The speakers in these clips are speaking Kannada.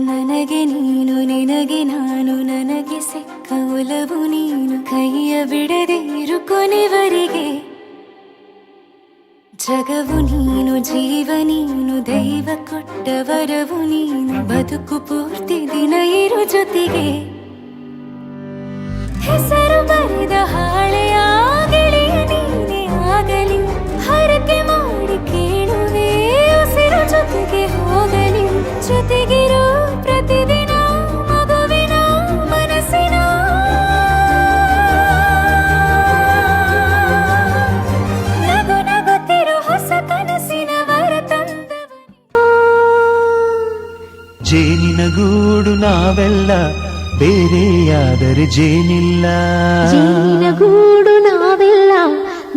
ನನಗೆ ನೀನು ನಿನಗೆ ನಾನು ನನಗೆ ಸಿಕ್ಕ ಒಲವು ನೀನು ಕೈಯ ಬಿಡದೆ ಇರು ಕೊನೆವರೆಗೆ ಜಗವು ನೀನು ಜೀವ ನೀನು ದೈವ ಕೊಟ್ಟ ವರವು ನೀನು ಬದುಕು ಪೂರ್ತಿ ದಿನ ಇರು ಜೊತೆಗೆ ಹೆಸರು ಬರೆದ ಹಾಳೆಯ ಗೆಳೆಯ ನೀನೇ ಆಗಲಿ ಹರಕೆ ಮಾಡಿ ಕೇಳುವೆ ಉಸಿರು ಜೊತೆಗೆ ಹೋಗಲಿ ಜೊತೆಗಿರೋ ಪ್ರತಿದಿನ ಮಗುವಿನ ಮನಸ್ಸಿನ ನಗು ನಗುತ್ತಿರೋ ಹೊಸ ಕನಸಿನ ವರ ತಂದವನೇ ಜೇನಿನ ಗೂಡು ನಾವೆಲ್ಲ ಬೇರೆಯಾದರೆ ಜೇನಿಲ್ಲ ಜೇನಿನ ಗೂಡು ನಾವೆಲ್ಲ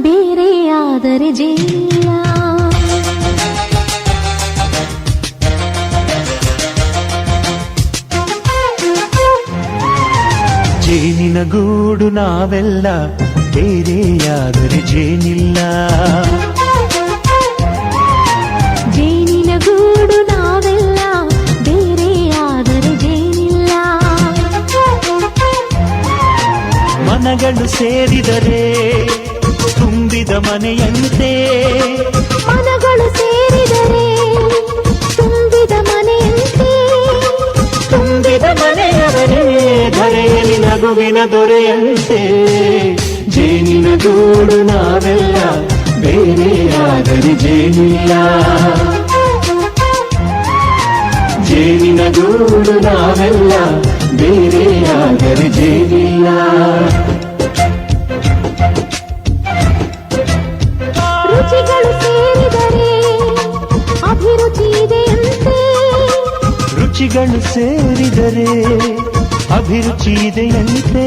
ಬೇರೆಯಾದರೆ ಜೇನಿಲ್ಲ ಜೇನಿನ ಗೂಡು ನಾವೆಲ್ಲ ಬೇರೆಯಾದರೆ ಜೇನಿಲ್ಲ ಜೇನಿನ ಗೂಡು ನಾವೆಲ್ಲ ಬೇರೆಯಾದರೆ ಜೇನಿಲ್ಲ ಮನಗಳು ಸೇರಿದರೆ ತುಂಬಿದ ಮನೆಯಂತೆ ಮನಗಳು ಸೇರಿದರೆ ತುಂಬಿದ ಮನೆಯಂತೆ ತುಂಬಿದ ಮನೆಯವರೇ ಧರೆಯಲ್ಲಿ ನಗುವಿನ ದೊರೆಯಂತೆ ಜೇನಿನ ಗೂಡು ನಾವೆಲ್ಲ ಬೇರೆಯಾದರೆ ಜೇನಿಲ್ಲ ಜೇನಿನ ಗೂಡು ನಾವೆಲ್ಲ ಬೇರೆಯಾದರೆ ಜೇನಿಲ್ಲ ರುಚಿಗಳು ಸೇರಿದರೆ ಅಭಿರುಚಿ ಇದೆಯಂತೆ ರುಚಿಗಳು ಸೇರಿದರೆ ಅಭಿರುಚಿ ಇದೆಯಂತೆ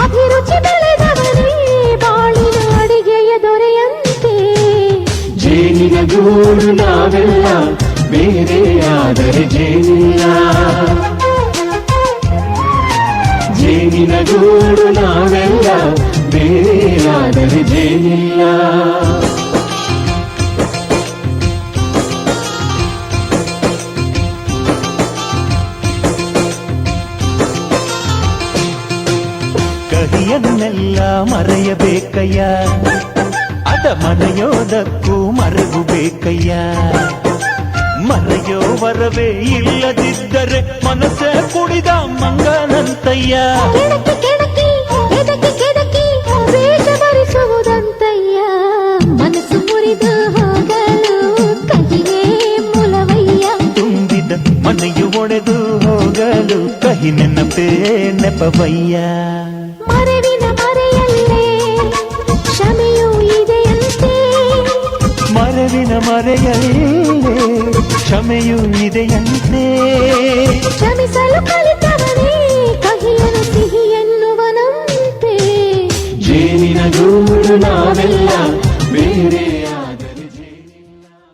ಅಭಿರುಚಿ ಬೆಳೆದವರೇ ಬಾಳಿನ ಅಡಿಗೆಯ ದೊರೆಯಂತೆ ಜೇನಿನ ಗೂಡು ನಾವೆಲ್ಲ ಬೇರೆಯಾದರೆ ಜೇನಿಲ್ಲ ಜೇನಿನ ಗೂಡು ನಾವೆಲ್ಲ ಬೇರೆಯಾದರೆ ಜೇನಿಲ್ಲ ಕಹಿಯನ್ನೆಲ್ಲ ಮರೆಯಬೇಕಯ್ಯ ಅದ ಮನೆಯೋದಕ್ಕೂ ಮರೆವು ಬೇಕಯ್ಯ ಮರೆಯೋ ವರವೇ ಇಲ್ಲದಿದ್ದರೆ ಮನಸ್ಸೇ ಕುಡಿದ ಮಂಗನಂತಯ್ಯ ಕೆಣಕಿ ಕೆಣಕಿ ಕೆದಕಿ ಕೆದಕಿ ವೇಷ ಭರಿಸುವುದಂತಯ್ಯ ಮನಸ್ಸು ಮುರಿದು ಹೋಗಲು ಕಹಿಯೇ ಮೂಲವಯ್ಯ ತುಂಬಿದ ಮನೆಯು ಒಡೆದು ಹೋಗಲು ಕಹಿ ನೆನಪೇ ನೆಪವಯ್ಯ ಮರೆವಿನ ಮರೆಯಲ್ಲೇ ಕ್ಷಮೆಯೂ ಇದೆಯಂತೆ ಮರವಿನ ಮರೆಯಲ್ಲೇ ಕ್ಷಮೆಯೂ ಇದೆಯಂತೆ ಕ್ಷಮಿಸಲು ಕಲಿತವನೇ ಕಹಿಯನು ಸಿಹಿ ಎನ್ನುವನಂತೆ ಜೇನಿನ ಗೂಡು ನಾವೆಲ್ಲ ಬೇರೆ